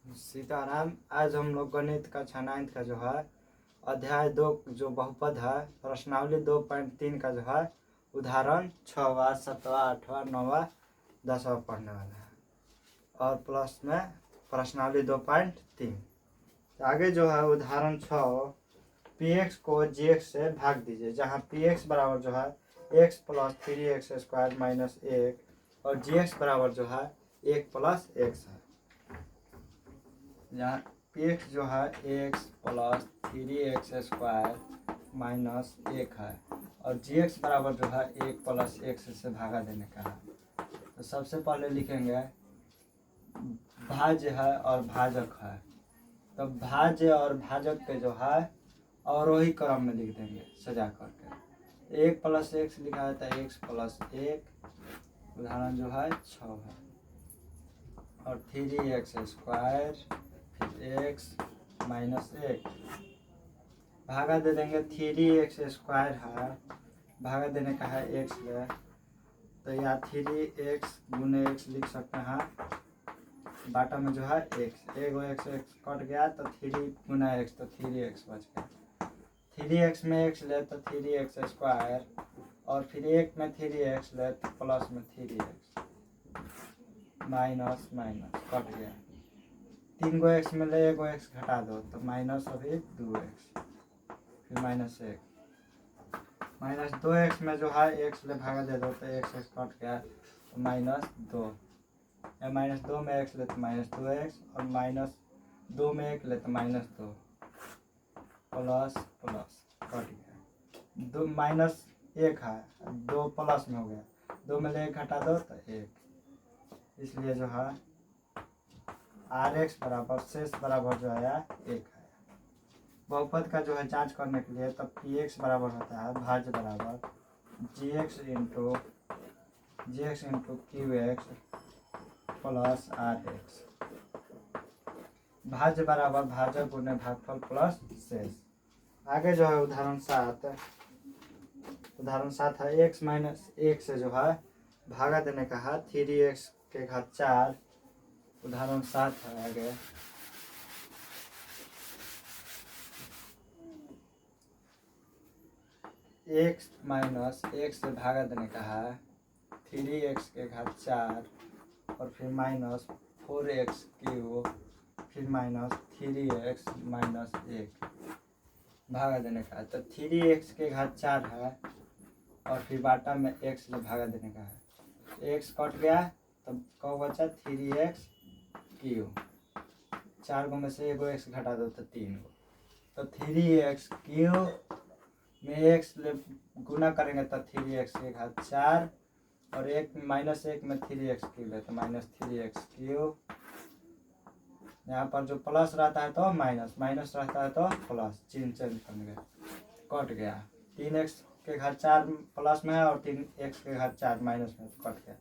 सीताराम। आज हम लोग गणित कक्षा 9 का जो है अध्याय 2 जो बहुपद है प्रश्नावली 2.3 का जो है उदाहरण 6वां 7वां 8वां 9वां 10वां पढ़ने वाला है और प्लस में प्रश्नावली 2.3। आगे जो है उदाहरण 6 px को gx से भाग दीजिए, जहाँ px बराबर जो है x प्लस 3x² माइनस 1 और gx बराबर जो है 1 प्लस x है। यहाँ px जो है x प्लस 3x² माइनस 1 है और gx बराबर जो है 1 प्लस x से भागा देने का है। तो सबसे पहले लिखेंगे भाज्य है और भाजक है, तो भाज्य और भाजक के जो है अवरोही क्रम में लिख देंगे सजा करके। 1 प्लस x लिखा है तो x प्लस 1 उदाहरण जो है 6 है और 3x² फिर x माइनस 1 भागा दे देंगे। 3x² है भागा देने का है x में, तो यहाँ 3x गुने x लिख सकते हैं। बाटा में जो है x एगो x कट गया तो 3 गुना x तो 3x बच गया। 3x में x ले तो 3x² और फिर 1 में 3x ले तो प्लस में 3x माइनस माइनस कट गया। 3 गो x में ले एगो x घटा दो तो माइनस अभी 2x फिर माइनस 1 माइनस 2x में जो है x ले भागा दे दो तो x कट गया तो माइनस 2 या माइनस 2 में x ले तो माइनस 2x और माइनस 2 में 1 ले तो माइनस 2 प्लस प्लस कट गया। 2 माइनस 1 है 2 प्लस में हो गया, 2 में ले 1 घटा दो तो 1, इसलिए जो है Rx बराबर शेष बराबर जो है 1 है। बहुपद का जो है जांच करने के लिए तब px बराबर होता है भाज्य बराबर gx into qx plus Rx, भाज्य बराबर भाजक गुने भागफल प्लस शेष। आगे जो है उदाहरण 7 है x माइनस 1 से जो है भागा देने का है 3x के घात 4 उदाहरण 7 है। आगे x माइनस 1 से भागा देने का है 3x के घात 4 और फिर माइनस 4x क्यूब फिर माइनस 3x माइनस 1 भागा देने का है। तो 3x के घात 4 है और फिर बाटा में x से भागा देने का है। x कट गया तब कौ बचा 3x क्यूब, 4 गो में से एगो x घटा दो तो 3 गो, तो 3x क्यूब में x ले गुना करेंगे तो 3x के घात 4 और 1 माइनस 1 में 3x क्यूब है तो माइनस 3x क्यूब। यहाँ पर जो प्लस रहता है तो माइनस, माइनस रहता है तो प्लस, चिन्ह चेंज करने कट गया। 3x के घात 4 प्लस में है और 3x के घात 4 माइनस में कट गया।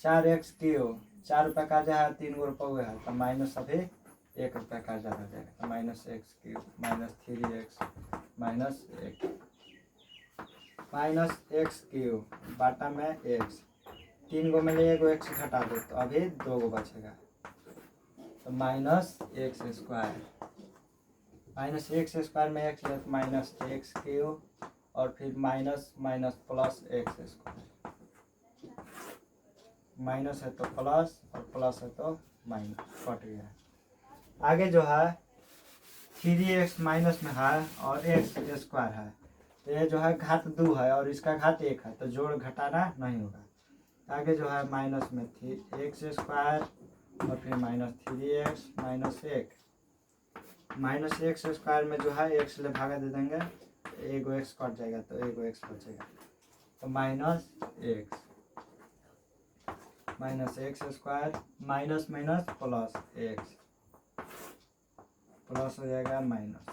4x क्यूब 4 रुपये का जा है 3 गो रुपये है तो माइनस अभी 1 रुपये का जा हो जाएगा तो minus x cube minus 3x minus 1 minus x cube बाटा में x 3 गो में ले एगो x घटा दो तो अभी 2 गो बचेगा तो माइनस x² में x ले तो माइनस x क्यूब और फिर minus minus plus x², minus है तो प्लस और प्लस है तो माइनस कट गया। आगे जो है 3x माइनस में है और x² है तो ये जो है घात 2 है और इसका घात 1 है तो जोड़ घटाना नहीं होगा। आगे जो है माइनस में x² और फिर minus 3x minus 1 minus x² में जो है x ले भागा दे देंगे, एगो x कट जाएगा तो एगो x बचेगा तो minus x minus x² minus minus plus x plus हो जाएगा माइनस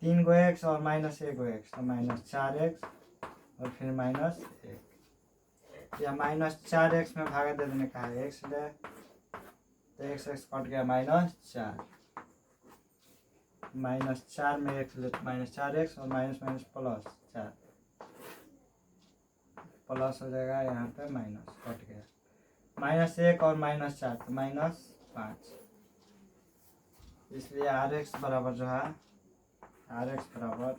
3 गो x और माइनस एगो x तो माइनस 4x और फिर माइनस 1 या माइनस 4x में भागा दे देने का है x ले तो x कट गया माइनस 4 माइनस 4 में x ले माइनस 4x और माइनस माइनस प्लस 4 प्लस हो जाएगा, यहाँ पे माइनस कट गया। माइनस 1 और माइनस 4 तो माइनस 5 इसलिए आर एक्स बराबर जो है आर एक्स बराबर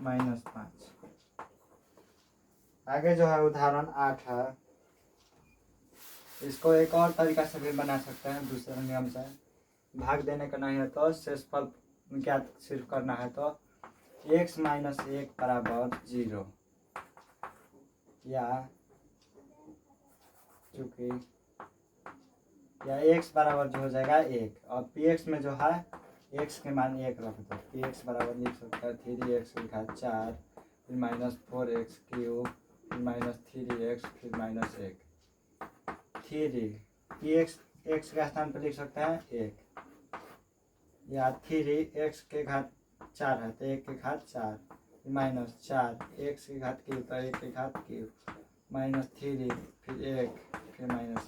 -5। आगे जो है उदाहरण 8 है। इसको एक और तरीका से भी बना सकते हैं दूसरे नियम से। भाग देने का नहीं है तो शेषफल ज्ञात सिर्फ करना है तो x - 1 बराबर 0 या चूँकि या x बराबर जो हो जाएगा 1 और px में जो है x के मान 1 रख दो। px बराबर लिख सकता है 3x की घात 4 फिर -4x क्यूब फिर -3x फिर -1 3 px x के स्थान पर लिख सकते हैं 1 या 3x के घात 4 है तो 1 के घात 4 -4 x की घात क्यूब तो 1 के घात क्यूब -3 फिर 1 फिर -1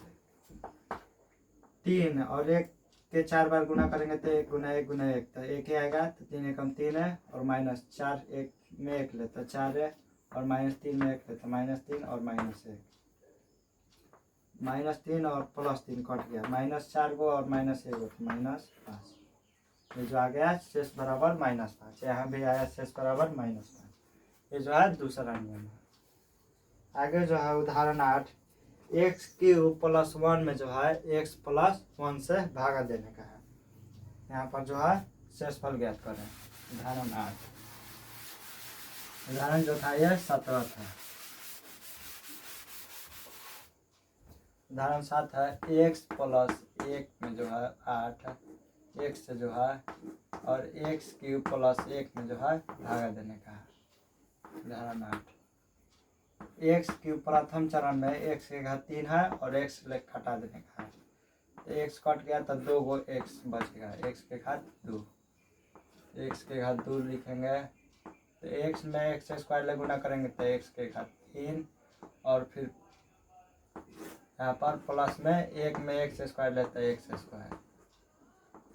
3 और 1 के 4 बार गुना करेंगे तो 1 गुना 1 गुना 1 तो 1 ही आएगा तो 3 एकम 3 है और -4 1 में 1 ले तो 4 है और -3 में 1 ले तो -3 और -1 -3 और +3 कट गया -4 को और -1 को तो -5 ये जो आ गया शेष बराबर -5। यहाँ भी आया शेष बराबर -5। ये जो है दूसरा नियम है। आगे जो है उदाहरण 8 x क्यूब + 1 में जो है x + 1 से भागा देने का है। यहाँ पर जो है शेषफल ज्ञात करें। उदाहरण 8 उदाहरण जो था ये 17 था। उदाहरण 7 है x + 1 में जो है 8 x से जो है और x क्यूब + 1 में जो है भागा देने का है। उदाहरण 8 x क्यूब प्रथम चरण में x के घात 3 है और x ले घटा देने का है तो x कट गया तो 2 गो x बच गया x के घात 2 x के घात 2 लिखेंगे तो x में x² ले गुना करेंगे तो x के घात 3 और फिर यहाँ पर प्लस में 1 में x² लेते हैं x²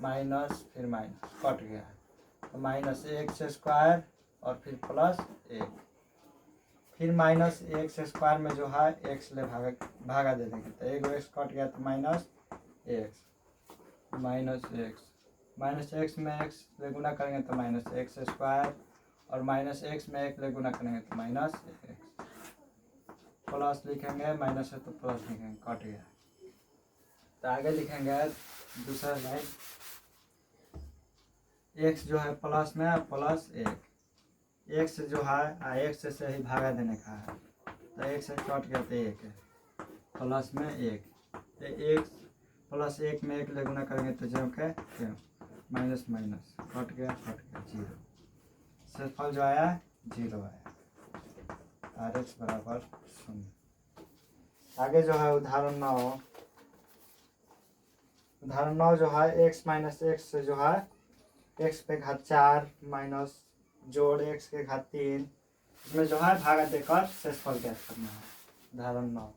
माइनस फिर माइनस कट गया तो -x² और फिर +1 फिर -x² में जो है x ले भागा दे देंगे तो 1 x कट गया तो -x -x में x ले गुना करेंगे तो -x² और -x में 1 ले गुना करेंगे तो -x प्लस लिखेंगे माइनस है तो प्लस लिखेंगे कट गया तो आगे लिखेंगे दूसरा लाइन x जो है प्लस में +1 x जो है x से ही भागा देने का है तो x से कट गया तो 1 है प्लस में 1 तो x + 1 में 1 ले गुना करेंगे तो जो के माइनस माइनस कट गया 0 शेषफल जो आया 0 आया आर एक्स बराबर 0। आगे जो है उदाहरण 9 जो है x - x से जो है x के घात 4 माइनस जोड़ x के घात 3 इसमें जो है भागा देकर शेषफल ज्ञात करना है। उदाहरण 9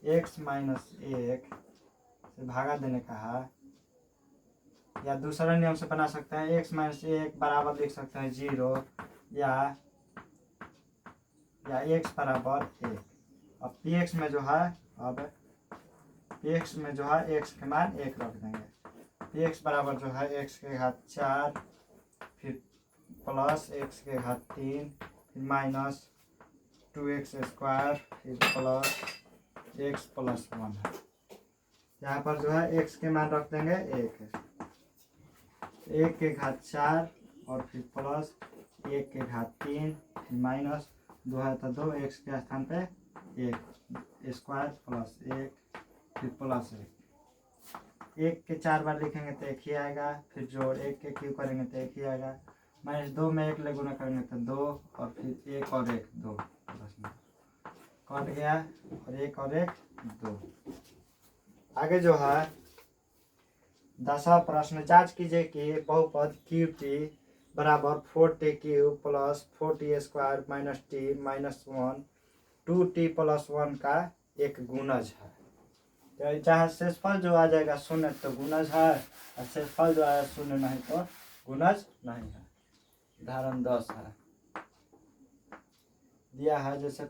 x - 1 से भागा देने का है या दूसरा नियम से बना सकते हैं x - 1 बराबर लिख सकते हैं 0 या x बराबर 1। अब px में जो है px में जो है x के मान 1 रख देंगे px बराबर जो है x के घात 4 फिर प्लस x के घात 3 फिर माइनस 2x² फिर प्लस x + 1 है। यहाँ पर जो है x के मान रख देंगे 1 के घात 4 और फिर प्लस 1 के घात 3 फिर माइनस 2 है तो 2 x के स्थान पे 1 स्क्वायर प्लस 1 फिर प्लस 1 के 4 बार लिखेंगे तो 1 ही आएगा फिर जोड़ 1 के क्यू करेंगे तो 1 ही आएगा -2 में 1 ले गुना करेंगे तो 2 और फिर 1 और 1 2 प्लस में कट गया और 1 और 1 2। आगे जो है 10वां प्रश्न जांच कीजिए कि बहुपद QT बराबर 4t³ + 4t² - t - 1 2t + 1 का एक गुणज है। तो जहाँ शेषफल जो आ जाएगा 0 तो गुणज है और शेषफल जो आया 0 नहीं तो गुणज नहीं है। उदाहरण 10 है दिया है जैसे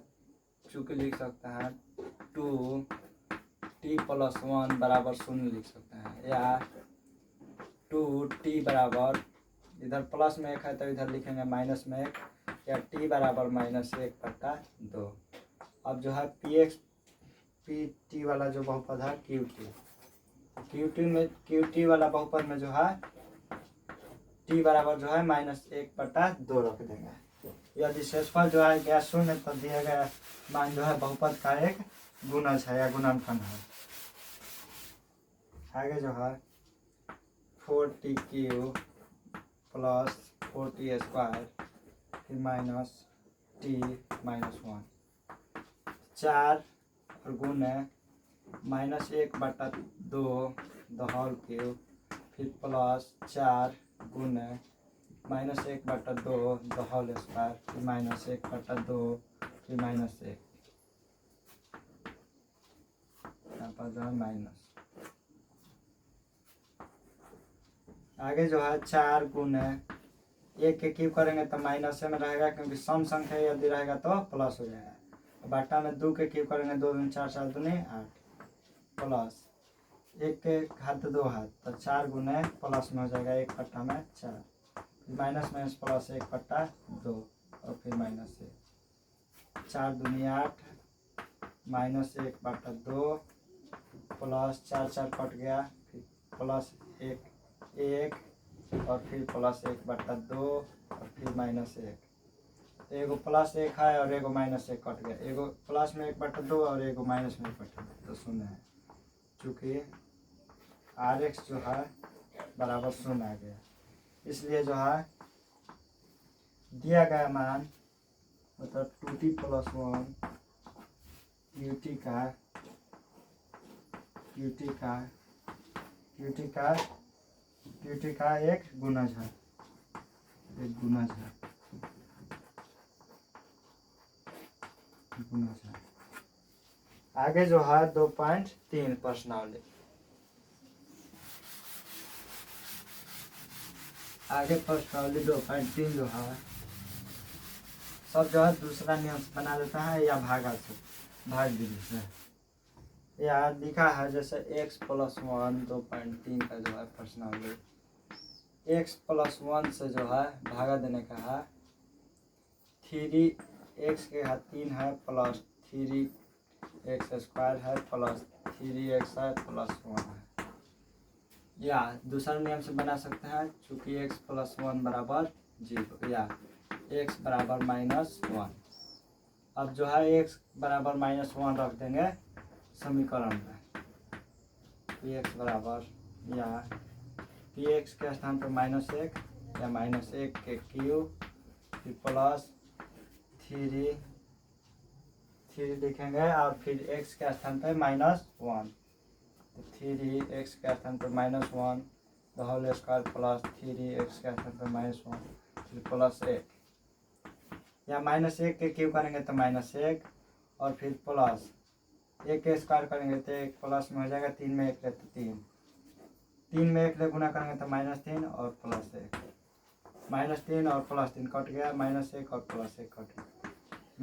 चूँकि लिख सकता है 2t t+1 बराबर 0 लिख सकते हैं, या 2t बराबर, इधर प्लस में 1 है तो इधर लिखेंगे माइनस में 1, या t बराबर -1/2। अब जो है pt वाला जो बहुपद है qt वाला बहुपद में जो है t बराबर जो है -1/2 रख देंगे। यदि शेषफल जो है गया 0 तो दिया गया मान जो है बहुपद का एक गुणज है या गुणनफल है। आगे जो है 4t³ प्लस 4t² फिर -t-1 4 और गुणे -1/2 द होल क्यूब, फिर प्लस 4 गुणे -1/2 द होल स्क्वायर, फिर -1/2 फिर -1, यहाँ पर जो है माइनस। आगे जो है 4 गुणे 1 के क्यूब करेंगे तो माइनस में रहेगा, क्योंकि सम संख्या यदि रहेगा तो प्लस हो जाएगा। बाटा में 2 के क्यूब करेंगे 2 दूनी 4 4 दूनी 8 प्लस 1 के घात 2 है तो 4 गुणे प्लस में हो जाएगा 1/4, माइनस माइनस प्लस 1/2 और फिर -1, 4 दूनी 8 -1/2 प्लस 4 4 कट गया, फिर प्लस 1 और फिर प्लस 1/2 और फिर -1, एगो प्लस 1 है और एगो -1 कट गया, एगो प्लस में 1/2 और एगो माइनस में 1/2 तो 0 है, चूँकि Rx जो है बराबर 0 आ गया। इसलिए जो है दिया गया मान मतलब 2t+1 qt का एक गुणज है, आगे जो है 2.3 प्रश्नावली। आगे प्रश्नावली 2.3 जो है सब जो है दूसरा नियम से बना देता है या भाग विधि से। यहाँ लिखा है जैसे x+1 2.3 का जो है प्रश्नावली, x+1 से जो है भागा देने का है, 3x के घात 3 है प्लस 3x² है प्लस 3x है प्लस 1 है। या दूसरा नियम से बना सकते हैं, चूँकि x+1 बराबर 0 या x बराबर -1। अब जो है x बराबर -1 रख देंगे समीकरण में, px बराबर या px के स्थान पर -1 या -1 के क्यूब फिर प्लस 3 लिखेंगे और फिर x के स्थान पर -1, 3x के स्थान पर -1 the whole square plus 3x के स्थान पर -1 फिर प्लस 1, या -1 के क्यूब करेंगे तो -1 और फिर प्लस 1 के स्क्वायर करेंगे तो 1 प्लस में हो जाएगा, 3 में 1 ले तो 3 में 1 ले गुना करेंगे तो -3 और प्लस 1, -3 और प्लस 3 कट गया, -1 और प्लस 1 कट गया।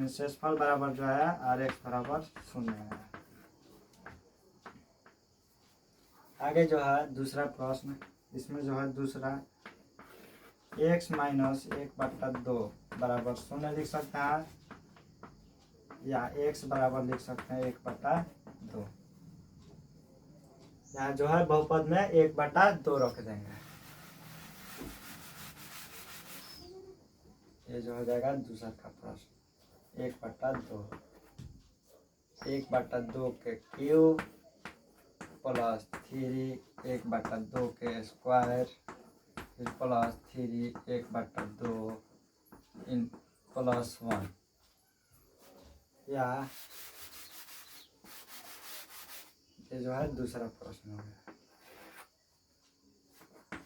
शेषफल बराबर जो है Rx बराबर 0 है। आगे जो है दूसरा प्रश्न, इसमें जो है दूसरा x - 1/2 बराबर 0 लिख सकते हैं, या x बराबर लिख सकते हैं 1/2। यहाँ जो है बहुपद में 1/2 रख देंगे, ये जो हो जाएगा दूसरा का प्रश्न 1/2, 1/2 के क्यूब प्लस 3 1/2 के स्क्वायर फिर प्लस 3 1/2 इन प्लस 1, या ये जो है दूसरा प्रश्न हो गया।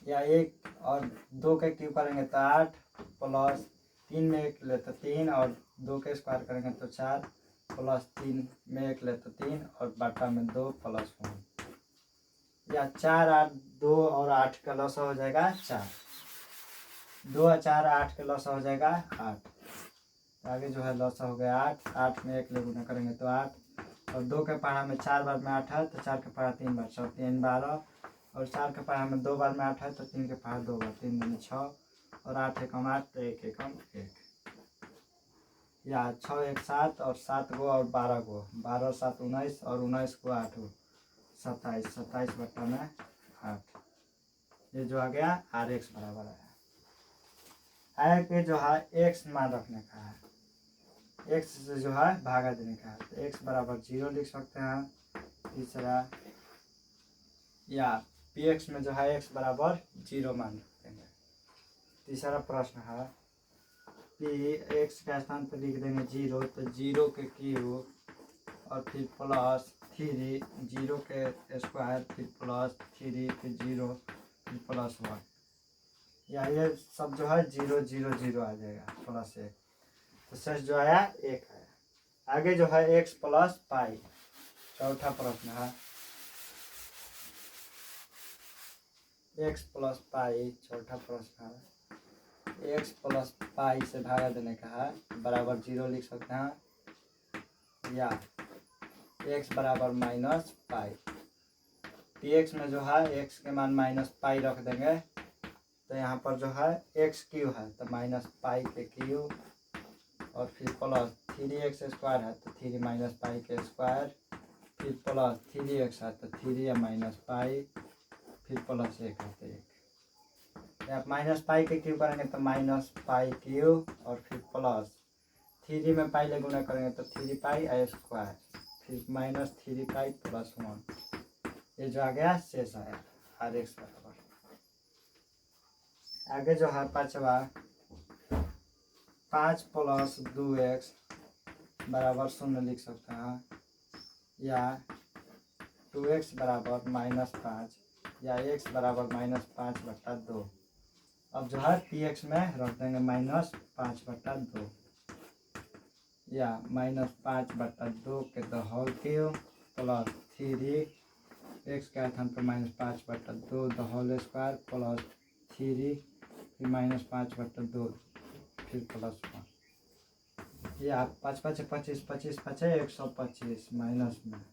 या 1 और 2 के क्यूब करेंगे तो 8 प्लस 3 में 1 ले तो 3 और 2 के स्क्वायर करेंगे तो 4 प्लस 3 में 1 ले तो 3 और बाटा में 2 प्लस 1, या 4 8 2 और 8 का लसा हो जाएगा 4, 2 और 4 8 का लसा हो जाएगा 8। आगे जो है लसा हो गया 8 में 1 ले गुना करेंगे तो 8 और 2 के पहाड़ा में 4 बार में 8 है तो 4 के पहाड़ा 3 बार 6 3 12 और 4 के पहाड़ा में 2 बार में 8 है तो 3 के पहाड़ा 2 बार 3 दूनी 6 और 8 एकम 8 तो 1 एकम 1 या 6 1 7 और 7 गो और 12 गो 12 7 19 और 19 को 8 हो 27 27 बट्टा में 8 ये जो आ गया आर एक्स बराबर है कि जो है एक्स मान रखने का है एक्स से जो है भागा देने का है तो एक्स बराबर 0 लिख सकते हैं। तीसरा या पी एक्स में जो है एक्स बराबर 0 मान रखते हैं। तीसरा प्रश्न है पी एक्स के स्थान पर लिख देंगे 0 तो 0 के क्यूब और फिर प्लस 3 0 के स्क्वायर फिर प्लस 3 फिर 0 फिर प्लस 1 या ये सब जो है 0 0 0 आ जाएगा प्लस 1 तो शेष जो आया 1 आया। आगे जो है एक्स प्लस पाई चौथा प्रश्न है एक्स प्लस पाई चौथा प्रश्न है एक्स प्लस पाई से भागा देने का है बराबर 0 लिख सकते हैं या एक्स बराबर माइनस पाई पी एक्स में जो है एक्स के मान माइनस पाई रख देंगे तो यहाँ पर जो है एक्स क्यू है तो माइनस पाई के क्यू और फिर प्लस 3x स्क्वायर है तो 3 माइनस पाई के स्क्वायर फिर प्लस 3x है तो 3 या माइनस पाई फिर प्लस 1 है तो 1 आप माइनस पाई के क्यू करेंगे तो माइनस पाई क्यू और फिर प्लस 3 में पाई ले गुना करेंगे तो 3 पाई आई स्क्वायर फिर माइनस 3 पाई प्लस 1 ये जो आ गया शेष आया आर एक्स बराबर। आगे जो है पांचवा 5 प्लस 2x बराबर 0 लिख सकते हैं या 2x बराबर -5 या x बराबर -5/2। अब जो है पी एक्स में रख देंगे -5/2 या -5/2 के the whole cube plus 3 x के स्थान पर -5/2 द होल स्क्वायर प्लस 3 फिर -5/2 फिर प्लस 1 या 5 5 25 25 5 125 माइनस में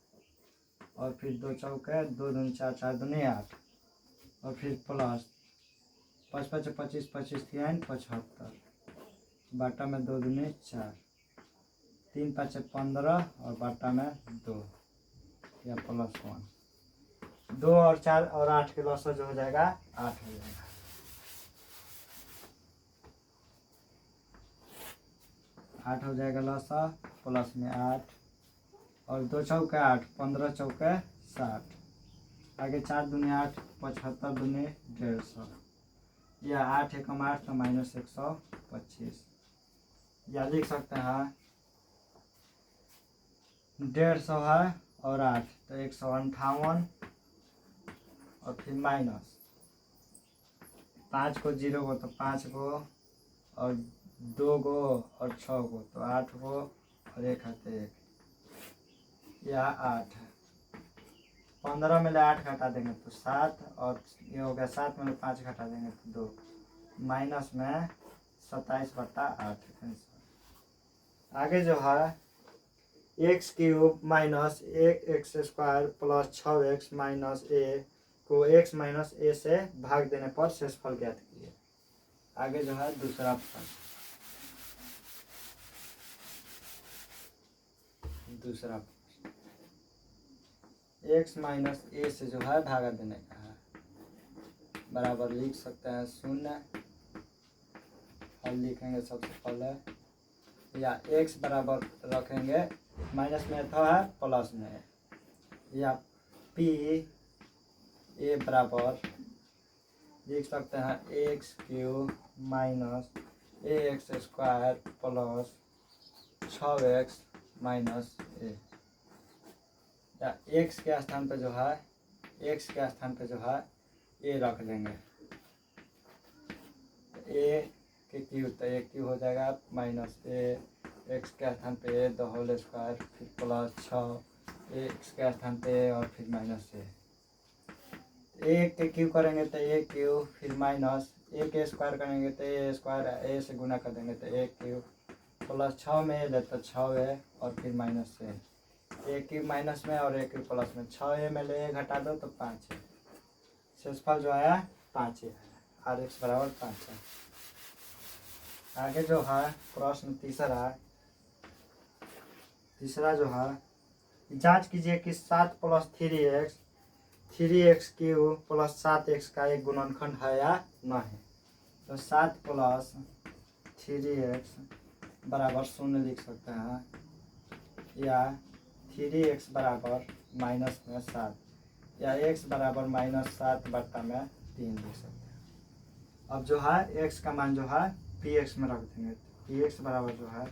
और फिर 2 चौके 2 दूनी 4 4 दूनी 8 और फिर प्लस 5 5 25 25 3 75 बाटा में 2 दूनी 4 3 5 15 और बाटा में 2 या प्लस 1 2 और 4 और 8 के लॉस जो हो जाएगा 8 हो जाएगा। 8 हो जाएगा लॉसा प्लस में 8 और 2 चौके 8 15 चौके 60 आगे 4 दूनी 8 75 दूनी 150 या 8 एकम 8 तो -125 या लिख सकते हैं 150 है और 8 तो 158 और फिर माइनस 5 को 0 को तो 5 को और 2 गो और 6 गो तो 8 गो और 1 है तो 1 या 8 है 15 में ले 8 घटा देंगे तो 7 और ये हो गया 7 में 5 घटा देंगे तो 2 माइनस में 27/8 आंसर। आगे जो है x cube minus x square plus 6x minus a को x माइनस ए से भाग देने पर शेषफल ज्ञात कीजिए। आगे जो है दूसरा प्रश्न x माइनस ए से जो है भागा देने का है बराबर लिख सकते हैं 0 हल लिखेंगे सबसे पहले या x बराबर रखेंगे माइनस में था है प्लस में या p ए बराबर लिख सकते हैं x cube minus a x square plus 6x minus a या एक्स के स्थान पे जो है एक्स के स्थान पे जो है ए रख देंगे ए के क्यू तो ए क्यू हो जाएगा माइनस ए एक्स के स्थान पे ए द होल स्क्वायर फिर प्लस 6 एक्स के स्थान पे ए और फिर माइनस ए के क्यू करेंगे तो ए क्यू फिर माइनस ए के स्क्वायर करेंगे तो ए स्क्वायर ए से गुना कर देंगे तो ए क्यू प्लस 6 में ए ले तो 6 ए और फिर माइनस एक ही माइनस में और एक ही प्लस में। 6a में ले घटा दो तो 5 है। शेषफल जो आया 5 है। आर एक्स बराबर 5 है। आगे जो है प्रश्न तीसरा जो है जांच कीजिए कि 7 + 3x प्लस 7x का एक गुणनखंड है या नहीं। तो 7 + 3x बराबर 0 लिख सकते हैं, या 3x बराबर माइनस में 7, या x बराबर -7/3 लिख सकते हैं। अब जो है x का मान जो है px में रख देंगे। px बराबर जो है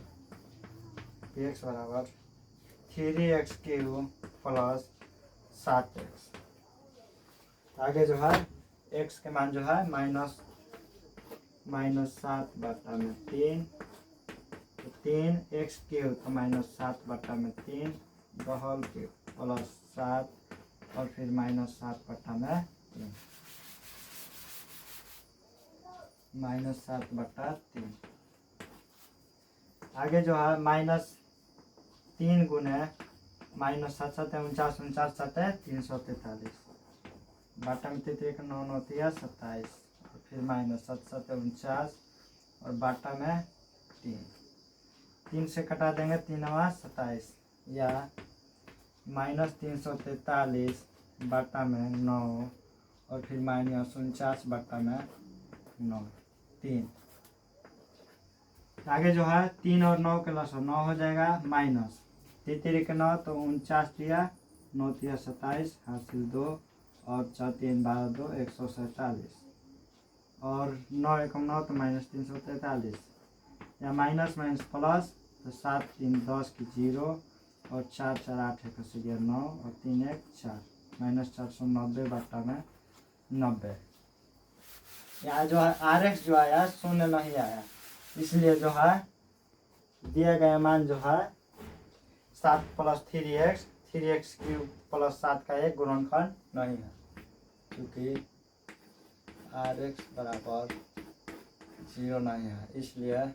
px बराबर 3x³ प्लस 7x। आगे जो है x के मान जो है -7/3, तो 3x³ तो -7/3 बहल के प्लस 7 और फिर -7/3 -7/3। आगे जो है -3 गुने -7 7 49 49 7 343 बटा में 33 9 9 27 और फिर -7 7 49 और बाटा में 3 से कटा देंगे 3 27, या -343 बटा में 9 और फिर -49 बटा में 9 3। आगे जो है 3 और 9 के लस 9 हो जाएगा माइनस 33 के 9 तो 49 दिया, 9 तिया 27 हासिल 2 और 4 3 12 2 147 और 9 एकम 9 तो -343, या माइनस प्लस तो 7 3 10 की 0 और 4 4 8 1 से 9 और 3 1 4 -490 बटा में 90। यहाँ जो है RX जो आया 0 नहीं आया, इसलिए जो है दिया गया मान जो है 7 + 3x³ प्लस 7 का एक गुणनखंड नहीं है, क्योंकि RX बराबर 0 नहीं है। इसलिए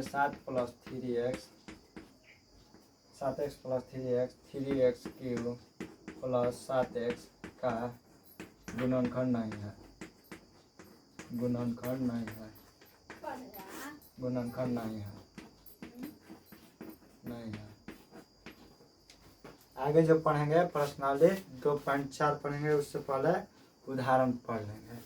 7 + 3x 3x³ प्लस 7x का गुणनखंड नहीं है। आगे जो पढ़ेंगे प्रश्नावली 2.4 पढ़ेंगे, उससे पहले उदाहरण पढ़ लेंगे।